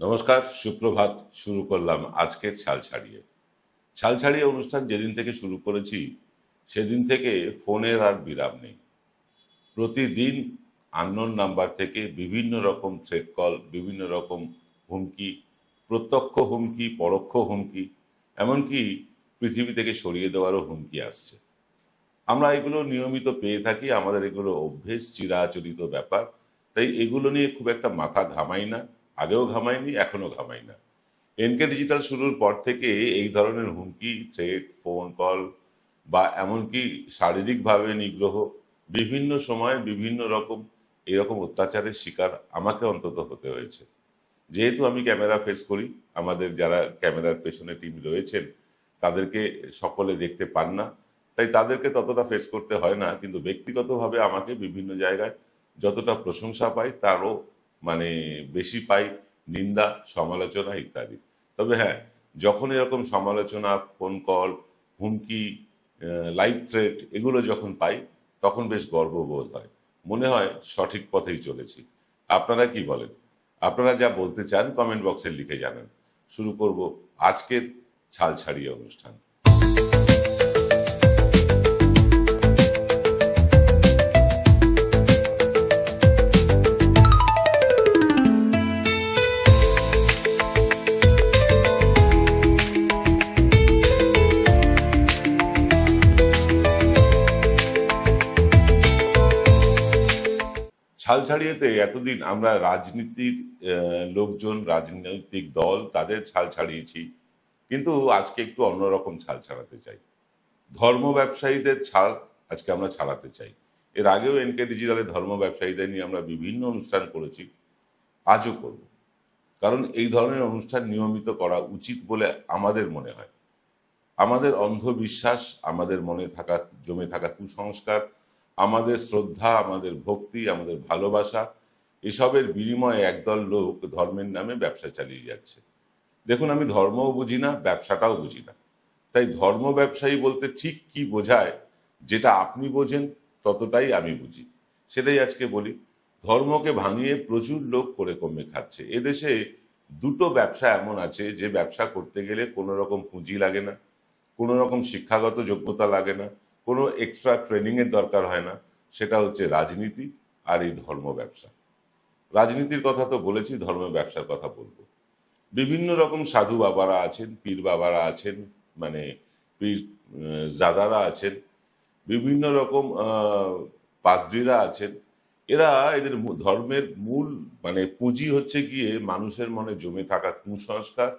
নমস্কার, সুপ্রভাত। শুরু করলাম আজকের ছাল ছাড়িয়ে। ছাল ছাড়িয়ে অনুষ্ঠান যেদিন থেকে শুরু করেছি সেদিন থেকে ফোনের আর বিরাম নেই। প্রতিদিন আননোন নাম্বার থেকে বিভিন্ন রকম থ্রেট কল, বিভিন্ন রকম হুমকি, প্রত্যক্ষ হুমকি, পরোক্ষ হুমকি, এমনকি পৃথিবী থেকে সরিয়ে দেওয়ারও হুমকি আসছে। আমরা এগুলো নিয়মিত পেয়ে থাকি, আমাদের এগুলো অভ্যেস, চিরাচরিত ব্যাপার। তাই এগুলো নিয়ে খুব একটা মাথা ঘামাই না, আগেও ঘামাইনি, এখনো ঘামাই না। এনকে ডিজিটাল শুরুর পর থেকে এই ধরনের হুমকি, থ্রেট, ফোন কল বা এমনকি শারীরিকভাবে নিগ্রহ, বিভিন্ন সময় বিভিন্ন রকম এরকম অত্যাচারের শিকার আমাকে অন্তত হতে হয়েছে। যেহেতু আমি ক্যামেরা ফেস করি, আমাদের যারা ক্যামেরার পেছনে টিম রয়েছেন তাদেরকে সকলে দেখতে পান না, তাই তাদেরকে ততটা ফেস করতে হয় না। কিন্তু ব্যক্তিগতভাবে আমাকে বিভিন্ন জায়গায় যতটা প্রশংসা পাই তারও মানে বেশি পাই নিন্দা, সমালোচনা ইত্যাদি। তবে হ্যাঁ, যখন এরকম সমালোচনা, ফোন কল, হুমকি, লাইভ থ্রেট এগুলো যখন পাই তখন বেশ গর্ববোধ হয়, মনে হয় সঠিক পথেই চলেছি। আপনারা কি বলেন? আপনারা যা বলতে চান কমেন্ট বক্সে লিখে জানান। শুরু করব আজকের ছাল ছাড়িয়ে অনুষ্ঠান। ছাল ছাড়িয়েতে এতদিন আমরা রাজনীতির লোকজন, রাজনৈতিক দল তাদের ছাল ছাড়িয়েছি, কিন্তু আজকে একটু অন্যরকম ছাল ছাড়াতে চাই। ধর্ম ব্যবসায়ীদের ছাল আজকে আমরা ছাড়াতে চাই। এর আগেও এনকে ডিজিটালে ধর্ম ব্যবসায়ীদের নিয়ে আমরা বিভিন্ন অনুষ্ঠান করেছি, আজও করব। কারণ এই ধরনের অনুষ্ঠান নিয়মিত করা উচিত বলে আমাদের মনে হয়। আমাদের অন্ধবিশ্বাস, আমাদের মনে থাকা, জমে থাকা কুসংস্কার, আমাদের শ্রদ্ধা, আমাদের ভক্তি, আমাদের ভালোবাসা, এসবের বিনিময়ে একদল লোক ধর্মের নামে ব্যবসা চালিয়ে যাচ্ছে। দেখুন, আমি ধর্মও বুঝি না, ব্যবসাটাও বুঝি না। তাই ধর্ম ব্যবসায়ী বলতে ঠিক কি বোঝায়, যেটা আপনি বোঝেন ততটাই আমি বুঝি, সেটাই আজকে বলি। ধর্মকে ভাঙিয়ে প্রচুর লোক করে কমে খাচ্ছে। এদেশে দুটো ব্যবসা এমন আছে যে ব্যবসা করতে গেলে কোনো রকম পুঁজি লাগে না, কোনো রকম শিক্ষাগত যোগ্যতা লাগে না, কোনো এক্সট্রা ট্রেনিংয়ের দরকার হয় না। সেটা হচ্ছে রাজনীতি আর এই ধর্ম ব্যবসা। রাজনীতির কথা তো বলেছি, ধর্ম ব্যবসার কথা বলবো। বিভিন্ন রকম সাধু বাবারা আছেন, পীর বাবারা আছেন, মানে পীর জাদারা আছেন, বিভিন্ন রকম পাদ্রীরা আছেন। এরা এদের ধর্মের মূল মানে পুঁজি হচ্ছে গিয়ে মানুষের মনে জমে থাকা কুসংস্কার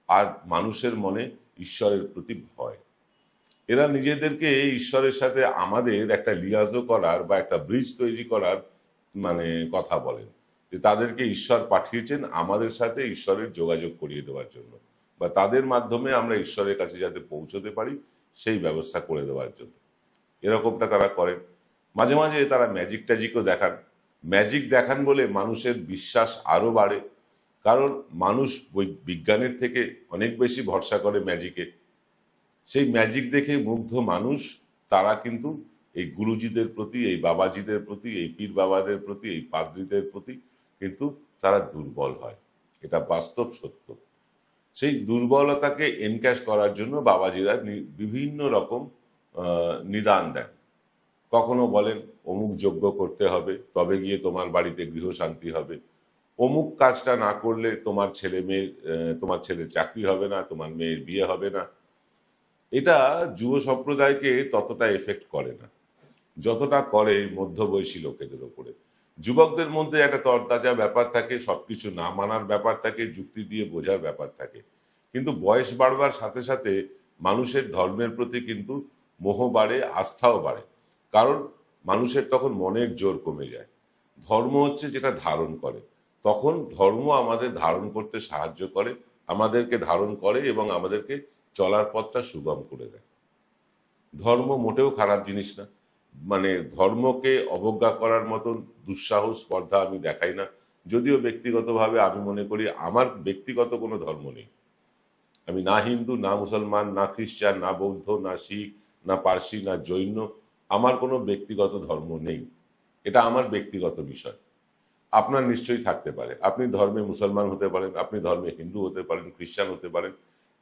আর মানুষের মনে ঈশ্বরের প্রতি ভয়। এরা নিজেদেরকে ঈশ্বরের সাথে আমাদের একটা লিয়াজও করার বা একটা ব্রিজ তৈরি করার মানে কথা বলেন, যে তাদেরকে ঈশ্বর পাঠিয়েছেন আমাদের সাথে ঈশ্বরের যোগাযোগ করিয়ে দেওয়ার জন্য, বা তাদের মাধ্যমে আমরা ঈশ্বরের কাছে যাতে পৌঁছতে পারি সেই ব্যবস্থা করে দেওয়ার জন্য। এরকমটা তারা করেন। মাঝে মাঝে তারা ম্যাজিক ট্যাজিকও দেখান। ম্যাজিক দেখান বলে মানুষের বিশ্বাস আরও বাড়ে, কারণ মানুষ বিজ্ঞানের থেকে অনেক বেশি ভরসা করে ম্যাজিকে। সেই ম্যাজিক দেখে মুগ্ধ মানুষ তারা কিন্তু এই গুরুজিদের প্রতি, এই বাবাজিদের প্রতি, এই পীর বাবাদের প্রতি, এই পাদ্রীদের প্রতি কিন্তু তারা দুর্বল হয়। এটা বাস্তব সত্য। সেই দুর্বলতাকে এনক্যাশ করার জন্য বাবাজিরা বিভিন্ন রকম নিদান দেন। কখনো বলেন অমুক যজ্ঞ করতে হবে, তবে গিয়ে তোমার বাড়িতে গৃহশান্তি হবে, অমুক কাজটা না করলে তোমার ছেলের চাকরি হবে না, তোমার মেয়ের বিয়ে হবে না। এটা যুব সম্প্রদায়কে ততটা এফেক্ট করে না যতটা করে মধ্যবয়সী লোকেদের ওপরে। যুবকদের মধ্যে একটা তরতাজা ব্যাপার থাকে, সবকিছু না মানার ব্যাপার থাকে, যুক্তি দিয়ে বোঝার ব্যাপার থাকে। কিন্তু বয়স বাড়বার সাথে সাথে মানুষের ধর্মের প্রতি কিন্তু মোহ বাড়ে, আস্থাও বাড়ে। কারণ মানুষের তখন মনের জোর কমে যায়। ধর্ম হচ্ছে যেটা ধারণ করে, তখন ধর্ম আমাদের ধারণ করতে সাহায্য করে, আমাদেরকে ধারণ করে এবং আমাদেরকে চলার পথটা সুগম করে দেয়। ধর্ম মোটেও খারাপ জিনিস না, মানে ধর্মকে অবজ্ঞা করার মতন দুঃসাহস স্পর্ধা আমি দেখাই না। যদিও ব্যক্তিগতভাবে আমি মনে করি আমার ব্যক্তিগত কোনো ধর্ম নেই। আমি না হিন্দু, না মুসলমান, না খ্রিস্টান, না বৌদ্ধ, না শিখ, না পার্সি, না জৈন। আমার কোনো ব্যক্তিগত ধর্ম নেই, এটা আমার ব্যক্তিগত বিষয়। আপনার নিশ্চয়ই থাকতে পারে। আপনি ধর্মে মুসলমান হতে পারেন, আপনি ধর্মে হিন্দু হতে পারেন, খ্রিস্টান হতে পারেন।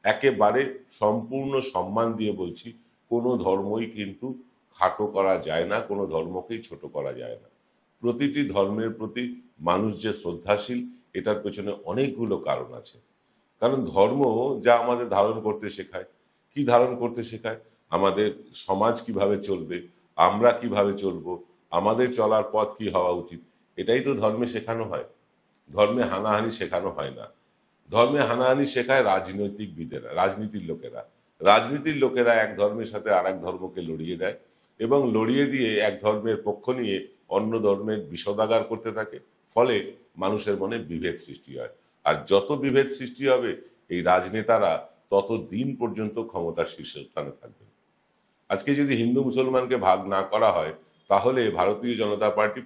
একেবারে সম্পূর্ণ সম্মান দিয়ে বলছি, কোনো ধর্মই কিন্তু খাটো করা যায় না, কোনো ধর্মকেই ছোট করা যায় না। প্রতিটি ধর্মের প্রতি মানুষ যে শ্রদ্ধাশীল, এটার পেছনে অনেকগুলো কারণ আছে। কারণ ধর্ম যা আমাদের ধারণ করতে শেখায়, কি ধারণ করতে শেখায়, আমাদের সমাজ কিভাবে চলবে, আমরা কিভাবে চলবো, আমাদের চলার পথ কি হওয়া উচিত, এটাই তো ধর্মে শেখানো হয়। ধর্মে হানাহানি শেখানো হয় না। ধর্মে হানাহানি শেখায় রাজনৈতিকবিদেরা, রাজনীতির লোকেরা। রাজনীতির লোকেরা এক ধর্মের সাথে আর এক ধর্মকে লড়িয়ে দেয় এবং লড়িয়ে দিয়ে এক ধর্মের পক্ষ নিয়ে অন্য ধর্মের বিষোদাগার করতে থাকে। ফলে মানুষের মনে বিভেদ সৃষ্টি হয়। আর যত বিভেদ সৃষ্টি হবে, এই রাজনেতারা তত দিন পর্যন্ত ক্ষমতার শীর্ষস্থানে থাকবেন। আজকে যদি হিন্দু মুসলমানকে ভাগ না করা হয়, তাহলে ভারতীয় জনতা পার্টি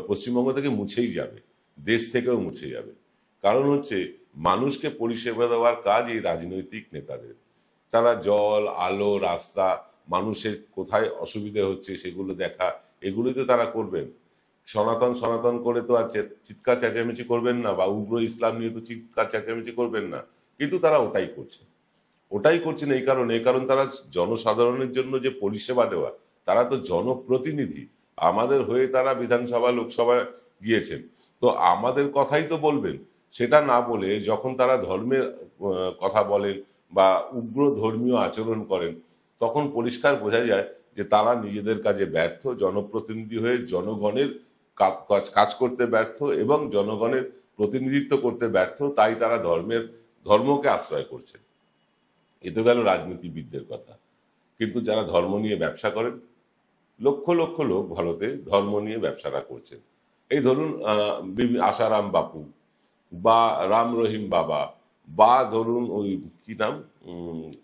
পশ্চিমবঙ্গ থেকে মুছেই যাবে, দেশ থেকেও মুছে যাবে। কারণ হচ্ছে, মানুষকে পরিষেবা দেওয়ার কাজ এই রাজনৈতিক নেতাদের। তারা জল, আলো, রাস্তা, মানুষের কোথায় অসুবিধা হচ্ছে সেগুলো দেখা, এগুলোই তো তারা করবেন। সনাতন সনাতন করে তো আর চিৎকার চেঁচামেচি করবেন না, বা উগ্র ইসলাম নিয়ে তো চিৎকার চেঁচামেচি করবেন না। কিন্তু তারা ওটাই করছেন এই কারণ তারা জনসাধারণের জন্য যে পরিষেবা দেওয়া, তারা তো জনপ্রতিনিধি। আমাদের হয়ে তারা বিধানসভা, লোকসভায় গিয়েছেন, তো আমাদের কথাই তো বলবেন। সেটা না বলে যখন তারা ধর্মের কথা বলেন বা উগ্র ধর্মীয় আচরণ করেন, তখন পরিষ্কার বোঝা যায় যে তারা নিজেদের কাজে ব্যর্থ, জনপ্রতিনিধি হয়ে জনগণের কাজ করতে ব্যর্থ এবং জনগণের প্রতিনিধিত্ব করতে ব্যর্থ। তাই তারা ধর্মকে আশ্রয় করছে। এ তো গেল রাজনীতিবিদদের কথা। কিন্তু যারা ধর্ম নিয়ে ব্যবসা করেন, লক্ষ লক্ষ লোক ভারতে ধর্ম নিয়ে ব্যবসাটা করছেন। এই ধরুন আশারাম বাপু বা রাম রহিম বাবা, বা ধরুন ওই কি নাম,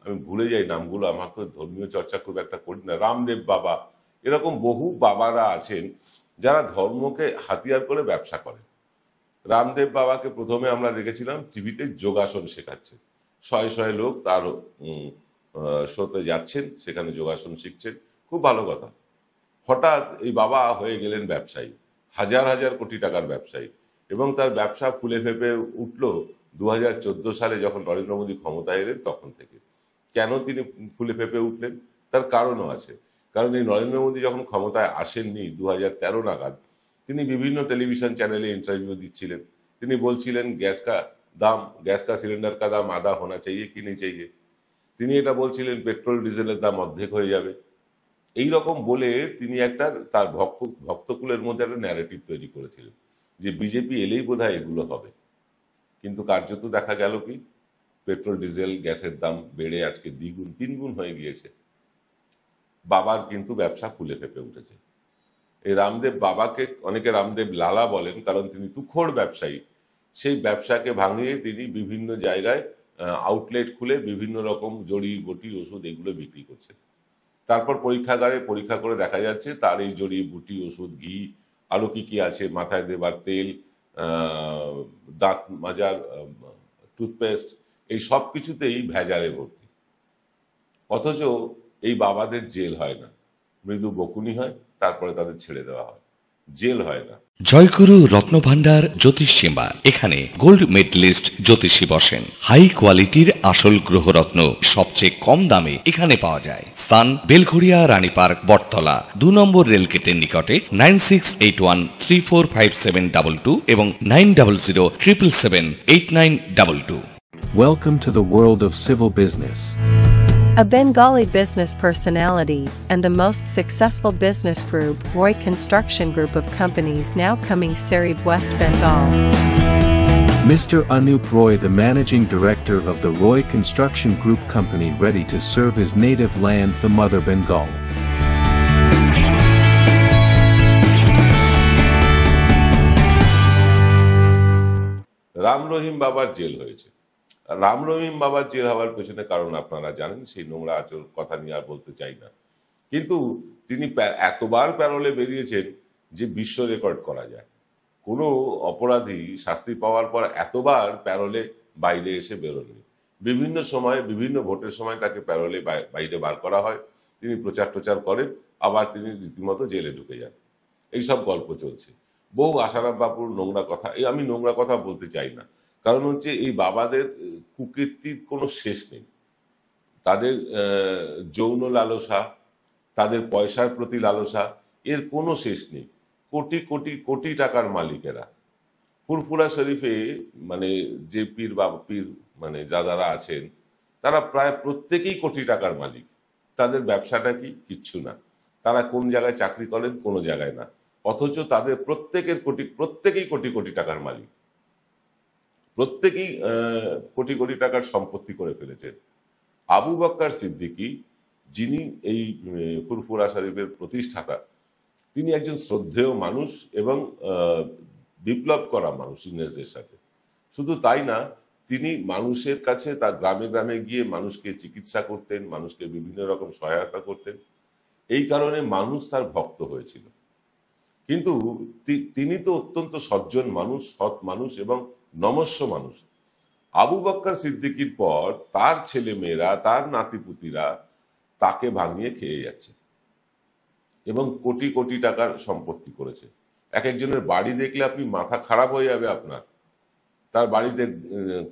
আমি ভুলে যাই নামগুলো, আমার তো ধর্মীয় চর্চা খুব একটা করি না, রামদেব বাবা, এরকম বহু বাবারা আছেন যারা ধর্মকে হাতিয়ার করে ব্যবসা করেন। রামদেব বাবাকে প্রথমে আমরা দেখেছিলাম টিভিতে যোগাসন শেখাচ্ছেন, শয়ে শয়ে লোক তার শোতে যাচ্ছেন, সেখানে যোগাসন শিখছেন, খুব ভালো কথা। হঠাৎ এই বাবা হয়ে গেলেন ব্যবসায়ী, হাজার হাজার কোটি টাকার ব্যবসায়ী, এবং তার ব্যবসা ফুলে ফেঁপে উঠল 2014 সালে যখন নরেন্দ্র মোদী ক্ষমতায় এলেন তখন থেকে। কেন তিনি ফুলে ফেঁপে উঠলেন? তার কারণও আছে। কারণ এই নরেন্দ্র মোদী যখন ক্ষমতায় আসেননি 2013 নাগাদ, তিনি বিভিন্ন টেলিভিশন চ্যানেলে इंटरव्यू দিচ্ছিলেন। তিনি বলছিলেন गैस का सिलेंडर का दाम आधा होना चाहिए कि नहीं चाहिए। তিনি এটা বলছিলেন পেট্রোল ডিজেলের দাম অর্ধেক হয়ে যাবে। এই রকম বলে তিনি একটা তার ভক্তকুলের মধ্যে একটা ন্যারেটিভ তৈরি করেছিলেন যে বিজেপি এলেই বোধহয় এগুলো হবে। কিন্তু কার্যত দেখা গেল কি, পেট্রোল ডিজেল গ্যাসের দাম বেড়ে আজকে দ্বিগুণ তিনগুণ হয়ে গিয়েছে। বাবার কিন্তু ব্যবসা ফুলে ফেঁপে উঠেছে। এই রামদেব বাবাকে অনেকে রামদেব লালা বলেন, কারণ তিনি তুখোড় ব্যবসায়ী। সেই ব্যবসাকে ভাঙিয়ে তিনি বিভিন্ন জায়গায় আউটলেট খুলে বিভিন্ন রকম জড়িবুটি, ওষুধ এগুলো বিক্রি করছেন। তারপর পরীক্ষাগারে পরীক্ষা করে দেখা যাচ্ছে তার এই জড়িবুটি, ওষুধ, ঘি, আরো কি আছে, মাথায় দেবার তেল, দাঁত মাজার টুথপেস্ট, এই সব কিছুতেই ভেজালে ভর্তি। অথচ এই বাবাদের জেল হয় না, মৃদু বকুনি হয়, তারপরে তাদের ছেড়ে দেওয়া হয়, জেল হয় না। জয়গুরু রত্নভান্ডার জ্যোতিষ সীমা, এখানে গোল্ড মেডেলিস্ট জ্যোতিষী বসেন। হাই কোয়ালিটির আসল গ্রহরত্ন সবচেয়ে কম দামে এখানে পাওয়া যায়। স্থান বেলঘড়িয়া রানী পার্ক, বটতলা, 2 নম্বর রেলগেটের নিকটে। 9681345722 এবং 9007778922। Welcome to the world of civil business. A Bengali business personality and the most successful business group, Roy Construction Group of companies, now coming Sarib, West Bengal. Mr. Anup Roy, the managing director of the Roy Construction Group company, ready to serve his native land, the mother Bengal. Ram Rahim বাবার jail হয়েছে। রাম রহিম বাবার jail হওয়ার পেছনে কারণ আপনারা জানেন, সেই নোংরা আচরণ কথা নিয়ে আর বলতে চাই না। কিন্তু তিনি এতবার প্যারোলে বেরিয়েছেন যে বিশ্ব রেকর্ড করা যায়। কোনো অপরাধী শাস্তি পাওয়ার পর এতবার প্যারোলে বাইরে এসে বেরোননি। বিভিন্ন সময়, বিভিন্ন ভোটের সময় তাকে প্যারোলে বাইরে বার করা হয়, তিনি প্রচার করেন, আবার তিনি রীতিমতো জেলে ঢুকে যান। এইসব গল্প চলছে। বহু আশারাম বাপুর নোংরা কথা, আমি নোংরা কথা বলতে চাই না, কারণ হচ্ছে এই বাবাদের কুকীর্তির কোনো শেষ নেই। তাদের যৌন লালসা, তাদের পয়সার প্রতি লালসা, এর কোনো শেষ নেই। কোটি কোটি কোটি টাকার মালিকেরা। ফুরফুরা শরীফে মানে যে পীর মানে যারা আছেন, তারা প্রায় প্রত্যেকেই কোটি টাকার মালিক। তাদের ব্যবসাটা কি? কিচ্ছু না। তারা কোন জায়গায় চাকরি করেন? কোনো জায়গায় না। অথচ তাদের প্রত্যেকেই কোটি কোটি টাকার মালিক, প্রত্যেকেই কোটি কোটি টাকার সম্পত্তি করে ফেলেছেন। আবু বকর সিদ্দিকী, যিনি এই ফুরফুরা শরীফের প্রতিষ্ঠাতা, তিনি একজন শ্রদ্ধেয় মানুষ এবং বিপ্লব করা মানুষ ইংরেজদের সাথে। শুধু তাই না, তিনি মানুষের কাছে তার গ্রামে গ্রামে গিয়ে মানুষকে চিকিৎসা করতেন, মানুষকে বিভিন্ন রকম সহায়তা করতেন। এই কারণে মানুষ তার ভক্ত হয়েছিল। কিন্তু তিনি তো অত্যন্ত সজ্জন মানুষ, সৎ মানুষ এবং নমস্য মানুষ। আবু বকর সিদ্দিকীর পর তার ছেলে মেয়েরা, তার নাতিপুতিরা তাকে ভাঙিয়ে খেয়ে যাচ্ছে এবং কোটি কোটি টাকার সম্পত্তি করেছে। এক একজনের বাড়ি দেখলে আপনি মাথা খারাপ হয়ে যাবে আপনার। তার বাড়িতে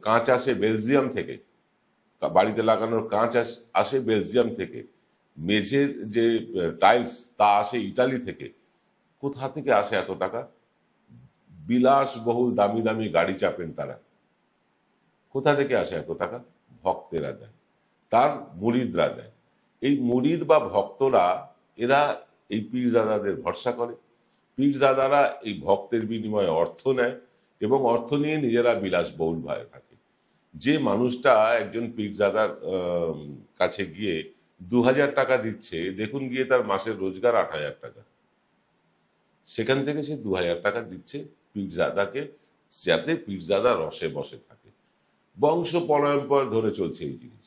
কাঁচ আসে বেলজিয়াম থেকে, বাড়িতে লাগানোর কাঁচ আসে বেলজিয়াম থেকে, মেঝের যে টাইলস তা আসে ইটালি থেকে। কোথা থেকে আসে এত টাকা? বিলাসবহুল দামি দামি গাড়ি চাপেন তারা। কোথা থেকে আসে এত টাকা? ভক্তেরা দেয়, তার মুরিদরা দেয়। এই মুরিদ বা ভক্তরা এরা এই পীরজাদাদের ভরসা করে। পীরজাদারা এই ভক্তের বিনিময়ে অর্থ নেয় এবং অর্থ নিয়ে নিজেরা বিলাসবহুল ভাবে থাকে। যে মানুষটা একজন পীরজাদার কাছে গিয়ে 2000 টাকা দিচ্ছে, দেখুন গিয়ে তার মাসের রোজগার 8000 টাকা। সেখান থেকে সে 2000 টাকা দিচ্ছে পীরজাদাকে, যাতে পীরজাদা রসে বসে থাকে। বংশ পরম্পর ধরে চলছে এই জিনিস।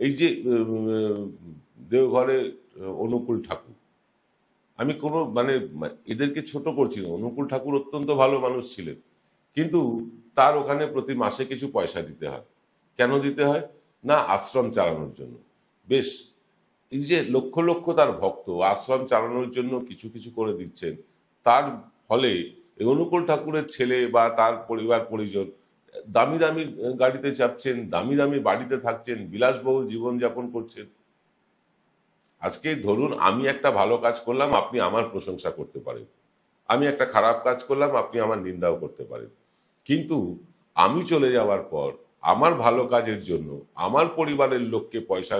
এই যে দেওঘরে অনুকূল ঠাকুর, আমি কোনো মানে এদেরকে ছোট করছি না, অনুকূল ঠাকুর অত্যন্ত ভালো মানুষ ছিলেন, কিন্তু তার ওখানে প্রতি মাসে কিছু পয়সা দিতে হয়। কেন দিতে হয়? না, আশ্রম চালানোর জন্য। বেশ, এই যে লক্ষ লক্ষ তার ভক্ত আশ্রম চালানোর জন্য কিছু কিছু করে দিচ্ছেন, তার ফলে অনুকূল ঠাকুরের ছেলে বা তার পরিবার পরিজন দামি দামি গাড়িতে চাপছেন, দামি দামি বাড়িতে থাকছেন, বিলাসবহুল জীবনযাপন করছেন। আজকে ধরুন আমি একটা ভালো কাজ করলাম, আপনি আমার প্রশংসা করতে পারেন। আমি একটা খারাপ কাজ করলাম, আপনি আমার নিন্দাও করতে পারেন। কিন্তু আমি চলে যাওয়ার পর আমার ভালো কাজের জন্য আমার পরিবারের লোককে পয়সা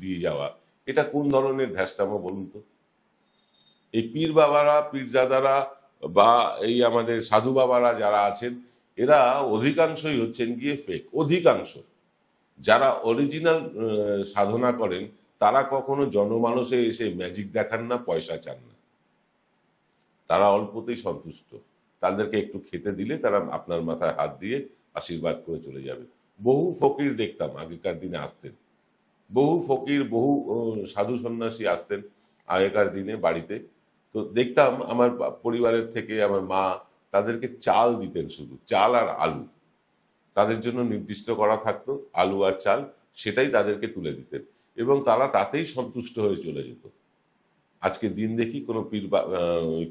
দিয়ে যাওয়া, এটা কোন ধরনের ধ্যাসটামো বলুন তো? এই পীর বাবারা, পীরজাদারা বা এই আমাদের সাধু বাবারা যারা আছেন, এরা অধিকাংশই হচ্ছেন গিয়ে ফেক। অধিকাংশ যারা অরিজিনাল সাধনা করেন, তারা কখনো জনমানসে এসে ম্যাজিক দেখান না, পয়সা চান না। তারা অল্পতেই সন্তুষ্ট। তাদেরকে একটু খেতে দিলে তারা আপনার মাথায় হাত দিয়ে আশীর্বাদ করে চলে যাবে। বহু ফকির দেখতাম আগেকার দিনে আসতেন, বহু ফকির, বহু সাধু সন্ন্যাসী আসতেন আগেকার দিনে বাড়িতে। তো দেখতাম আমার পরিবারের থেকে আমার মা তাদেরকে চাল দিতেন, শুধু চাল আর আলু। তাদের জন্য নির্দিষ্ট করা থাকতো আলু আর চাল, সেটাই তাদেরকে তুলে দিতেন এবং তারা তাতেই সন্তুষ্ট হয়ে চলে যেত। আজকে দিন দেখি কোনো পীর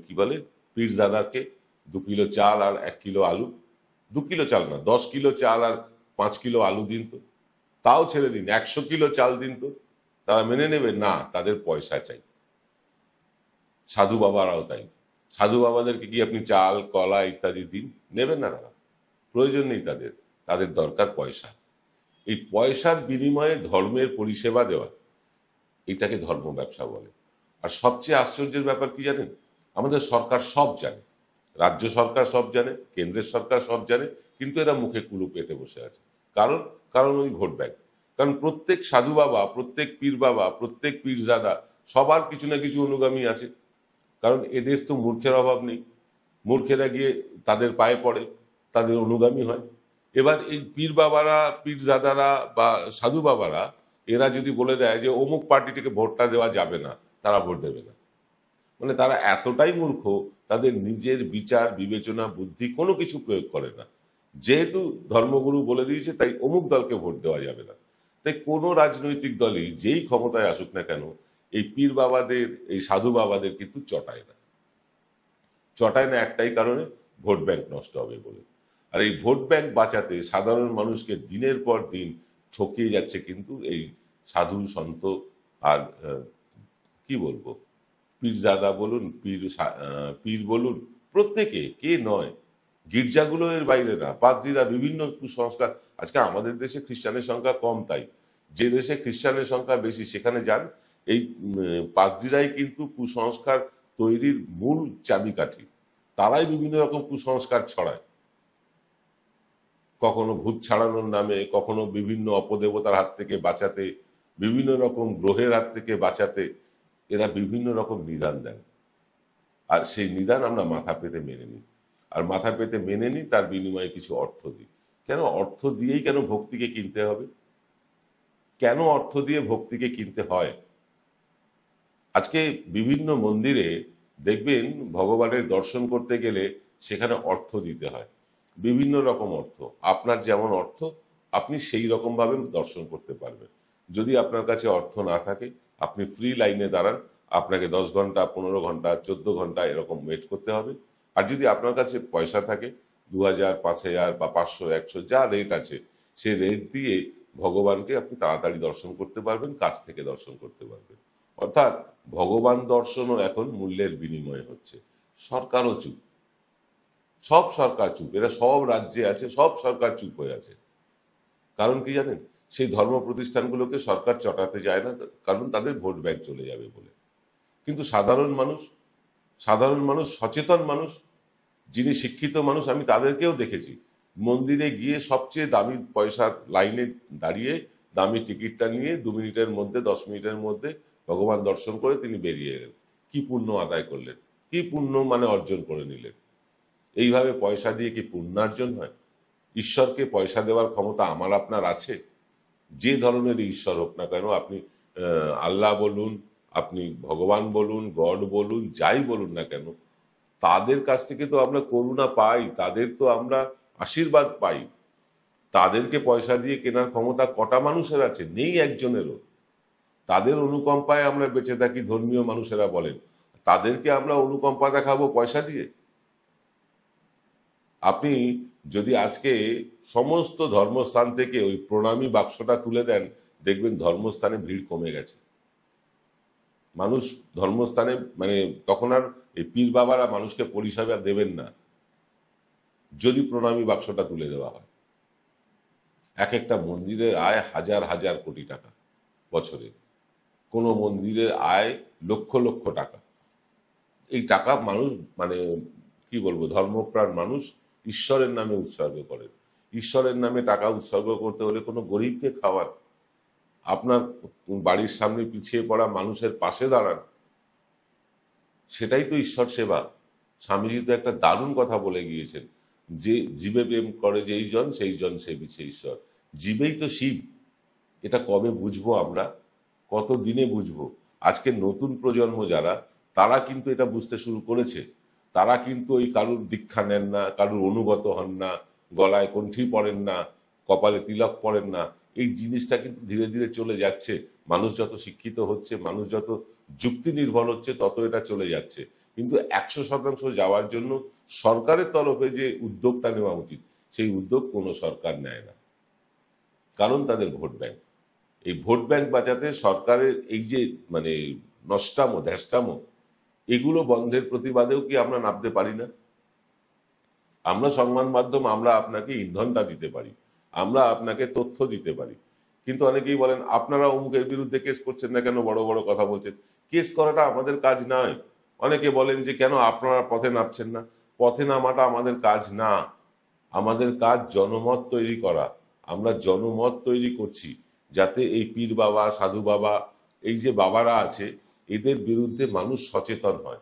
কি বলে পীরজাদাকে 2 কিলো চাল আর 1 কিলো আলু, 2 কিলো চাল না, 10 কিলো চাল আর 5 কিলো আলু দিন তো। তাও ছেড়ে দিন, 100 কিলো চাল দিন তো, তারা মেনে নেবে না? তাদের পয়সা চাই। সাধু বাবারাও তাই। সাধু বাবাদেরকে কি আপনি চাল, কলা ইত্যাদি দিন, নেবেন না তারা। প্রয়োজন নেই তাদের, তাদের দরকার পয়সা। এই পয়সার বিনিময়ে ধর্মের পরিষেবা দেওয়া, এটাকে ধর্ম ব্যবসা বলে। আর সবচেয়ে আশ্চর্যের ব্যাপার কি জানেন? আমাদের সরকার সব জানে, রাজ্য সরকার সব জানে, কেন্দ্রের সরকার সব জানে, কিন্তু এরা মুখে কুলু পেতে বসে আছে। কারণ ওই ভোট ব্যাংক। কারণ প্রত্যেক সাধু বাবা, প্রত্যেক পীর বাবা, প্রত্যেক পীরজাদা সবার কিছু না কিছু অনুগামী আছে। কারণ এদেশ তো মূর্খের অভাব নেই। মূর্খেরা গিয়ে তাদের পায়ে পড়ে, তাদের অনুগামী হয়। এবার এই পীর বাবারা, পীরজাদারা বা সাধু বাবারা এরা যদি বলে দেয় যে অমুক পার্টিটিকে ভোটটা দেওয়া যাবে না, তারা ভোট দেবে না। মানে তারা এতটাই মূর্খ, তাদের নিজের বিচার, বিবেচনা, বুদ্ধি কোনো কিছু প্রয়োগ করে না। যেহেতু ধর্মগুরু বলে দিয়েছে, তাই অমুক দলকে ভোট দেওয়া যাবে না। তাই কোনো রাজনৈতিক দলই যেই ক্ষমতায় আসুক না কেন, এই পীর বাবাদের, এই সাধু বাবাদের কিন্তু চটায় না। চটায় না একটাই কারণে, ভোট ব্যাংক নষ্ট হবে বলে। আর এই ভোট ব্যাংক বাঁচাতে সাধারণ মানুষকে দিনের পর দিন ঠকিয়ে যাচ্ছে কিন্তু এই সাধু সন্ত আর কি বলবো, পীরজাদা বলুন, পীর বলুন, প্রত্যেকে, কে নয়। গির্জাগুলো এর বাইরে না, পাদ্রীরা বিভিন্ন কুসংস্কার। আজকে আমাদের দেশে খ্রিস্টানের সংখ্যা কম, তাই যে দেশে খ্রিস্টানের সংখ্যা বেশি সেখানে যান, এই পাদ্রীরাই কিন্তু কুসংস্কার তৈরির মূল চাবিকাঠি। তারাই বিভিন্ন রকম কুসংস্কার ছড়ায়, কখনো ভূত ছাড়ানোর নামে, কখনো বিভিন্ন অপদেবতার হাত থেকে বাঁচাতে, বিভিন্ন রকম গ্রহের হাত থেকে বাঁচাতে এরা বিভিন্ন রকম নিদান দেন। আর সেই নিদান আমরা মাথা পেতে মেনে নিই, আর মাথা পেতে মেনে নিই, তার বিনিময়ে কিছু অর্থ দিই। কেন অর্থ দিয়েই কেন ভক্তিকে কিনতে হবে? কেন অর্থ দিয়ে ভক্তিকে কিনতে হয়? আজকে বিভিন্ন মন্দিরে দেখবেন ভগবানের দর্শন করতে গেলে সেখানে অর্থ দিতে হয়, বিভিন্ন রকম অর্থ। আপনার যেমন অর্থ আপনি সেই রকম ভাবে দর্শন করতে পারবেন। যদি আপনার কাছে অর্থ না থাকে, আপনি ফ্রি লাইনে দাঁড়ান, আপনাকে 10 ঘন্টা, 15 ঘন্টা, 14 ঘন্টা এরকম ওয়েট করতে হবে। আর যদি আপনার কাছে পয়সা থাকে, 2000, 5000 বা 500, 100 যা রেট আছে, সেই রেট দিয়ে ভগবানকে আপনি তাড়াতাড়ি দর্শন করতে পারবেন, কাছ থেকে দর্শন করতে পারবেন। অর্থাৎ ভগবান দর্শনও এখন মূল্যের বিনিময়ে হচ্ছে। সরকারও চুপ, সব সরকার চুপ, এরা সব রাজ্যে আছে, সব সরকার চুপ হয়ে আছে। কারণ কি জানেন? সেই ধর্ম প্রতিষ্ঠানগুলোকে সরকার চটাতে যায় না, কারণ তাদের ভোট ব্যাংক চলে যাবে বলে। কিন্তু সাধারণ মানুষ, সচেতন মানুষ, যিনি শিক্ষিত মানুষ, আমি তাদেরকেও দেখেছি মন্দিরে গিয়ে সবচেয়ে দামি পয়সার লাইনে দাঁড়িয়ে দামি টিকিটটা নিয়ে 2 মিনিটের মধ্যে, 10 মিনিটের মধ্যে ভগবান দর্শন করে তিনি বেরিয়ে এলেন। কি পুণ্য আদায় করলেন, কি পুণ্য মানে অর্জন করে নিলেন। এইভাবে পয়সা দিয়ে কি পুণ্যার্জন হয়? ঈশ্বরকে পয়সা দেওয়ার ক্ষমতা আমার আপনার আছে? যে ধরনের ঈশ্বর হোক না কেন, আপনি আল্লাহ বলুন, আপনি ভগবান বলুন, গড বলুন, যাই বলুন না কেন, তাদের কাছ থেকে তো আমরা করুণা পাই, তাদের তো আমরা আশীর্বাদ পাই। তাদেরকে পয়সা দিয়ে কেনার ক্ষমতা কটা মানুষের আছে? নেই একজনেরও। তাদের অনুকম্পায় আমরা বেঁচে থাকি, ধর্মীয় মানুষেরা বলেন। তাদেরকে আমরা অনুকম্পা দেখাবো পয়সা দিয়ে? আপনি যদি আজকে সমস্ত ধর্মস্থান থেকে ওই প্রণামী বাক্সটা তুলে দেন, দেখবেন ধর্মস্থানে ভিড় কমে গেছে। মানুষ ধর্মস্থানে মানে তখন আর এই পীর বাবারা মানুষকে পরিষেবা দেবেন না যদি প্রণামী বাক্সটা তুলে দেওয়া হয়। এক একটা মন্দিরের আয় হাজার হাজার কোটি টাকা বছরে, কোনো মন্দিরের আয় লক্ষ লক্ষ টাকা। এই টাকা মানুষ মানে কি বলবো, ধর্মপ্রাণ মানুষ ঈশ্বরের নামে উৎসর্গ করেন। ঈশ্বরের নামে টাকা উৎসর্গ করতে হলে কোনো গরিবকে খাওয়ান, আপনার বাড়ির সামনে পিছিয়ে পড়া মানুষের পাশে দাঁড়ান, সেটাই তো ঈশ্বর সেবা। স্বামীজি তো একটা দারুণ কথা বলে গিয়েছেন, যে জীবে প্রেম করে যেই জন, সেই জন সেবিছে ঈশ্বর। জীবেই তো শিব। এটা কবে বুঝবো আমরা, কত দিনে বুঝবো? আজকে নতুন প্রজন্ম যারা, তারা কিন্তু এটা বুঝতে শুরু করেছে। তারা কিন্তু ওই কারুর দীক্ষা নেন না, কারুর অনুগত হন না, গলায় কণ্ঠি পড়েন না, কপালে তিলক পড়েন না। এই জিনিসটা কিন্তু ধীরে ধীরে চলে যাচ্ছে। মানুষ যত শিক্ষিত হচ্ছে, মানুষ যত যুক্তি নির্ভর হচ্ছে, তত এটা চলে যাচ্ছে। কিন্তু 100% যাওয়ার জন্য সরকারের তরফে যে উদ্যোগটা নেওয়া উচিত, সেই উদ্যোগ কোনো সরকার নেয় না, কারণ তাদের ভোট ব্যাংক। এই ভোট ব্যাংক বাঁচাতে সরকারের এই যে মানে নষ্টামো ধ্যাষ্টামো, এগুলো বন্ধের প্রতিবাদেও কি আমরা নামতে পারি না? আমরা সংবাদ মাধ্যম, আমরা আপনাকে ইন্ধনটা দিতে পারি, আমরা আপনাকে তথ্য দিতে পারি। কিন্তু অনেকেই বলেন, আপনারা অমুকের বিরুদ্ধে কেস করছেন না কেন, বড় বড় কথা বলছেন। কেস করাটা আমাদের কাজ নয়। অনেকে বলেন যে কেন আপনারা পথে নামছেন না। পথে নামাটা আমাদের কাজ না, আমাদের কাজ জনমত তৈরি করা। আমরা জনমত তৈরি করছি যাতে এই পীর বাবা, সাধু বাবা, এই যে বাবারা আছে, এদের বিরুদ্ধে মানুষ সচেতন হয়।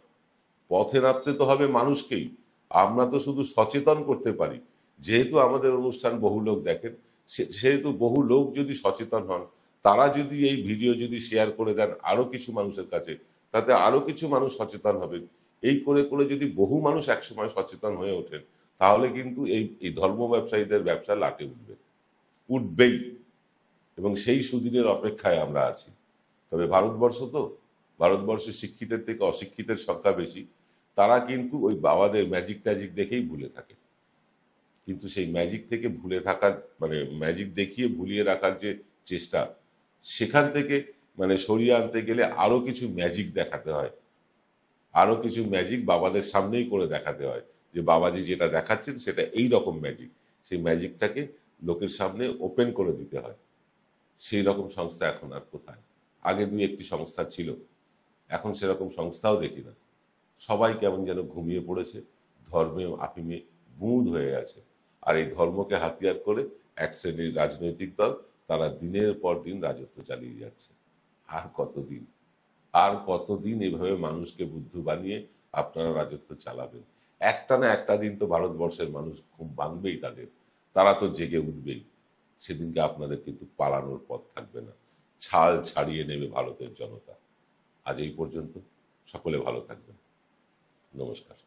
পথে নামতে তো হবে মানুষকেই, আমরা তো শুধু সচেতন করতে পারি। যেহেতু আমাদের অনুষ্ঠান বহু লোক দেখেন, সেহেতু বহু লোক যদি সচেতন হন, তারা যদি এই ভিডিও যদি শেয়ার করে দেন আরো কিছু মানুষের কাছে, তাতে আরো কিছু মানুষ সচেতন হবেন। এই করে করে যদি বহু মানুষ একসময় সচেতন হয়ে ওঠেন, তাহলে কিন্তু এই ধর্ম ব্যবসায়ীদের ব্যবসা লাটে উঠবেই। এবং সেই সুদিনের অপেক্ষায় আমরা আছি। তবে ভারতবর্ষে শিক্ষিতের থেকে অশিক্ষিতের সংখ্যা বেশি। তারা কিন্তু ওই বাবাদের ম্যাজিক ট্যাজিক দেখেই ভুলে থাকে। কিন্তু সেই ম্যাজিক থেকে ভুলে থাকার মানে ম্যাজিক দেখিয়ে ভুলিয়ে রাখার যে চেষ্টা, সেখান থেকে মানে সরিয়ে আনতে গেলে আরো কিছু ম্যাজিক দেখাতে হয়, আরো কিছু ম্যাজিক বাবাদের সামনেই করে দেখাতে হয় যে বাবাজি যেটা দেখাচ্ছেন সেটা এই রকম ম্যাজিক। সেই ম্যাজিকটাকে লোকের সামনে ওপেন করে দিতে হয়। সেই রকম সংস্থা এখন আর কোথায়? আগে 2-1টি সংস্থা ছিল, এখন সেরকম সংস্থাও দেখি না। সবাই কেমন যেন ঘুমিয়ে পড়েছে, ধর্মে আফিমে বুঁদ হয়ে আছে। আর এই ধর্মকে হাতিয়ার করে এক শ্রেণীর রাজনৈতিক দল, তারা দিনের পর দিন রাজত্ব চালিয়ে যাচ্ছে। আর কতদিন, আর কতদিন এভাবে মানুষকে বুদ্ধু বানিয়ে আপনারা রাজত্ব চালাবেন? একটা না একটা দিন তো ভারতবর্ষের মানুষ ঘুম ভাঙবেই তাদের, তারা তো জেগে উঠবেই। সেদিনকে আপনাদের কিন্তু পালানোর পথ থাকবে না, ছাল ছাড়িয়ে নেবে ভারতের জনতা। আজ এই পর্যন্ত, সকলে ভালো থাকবেন। নমস্কার।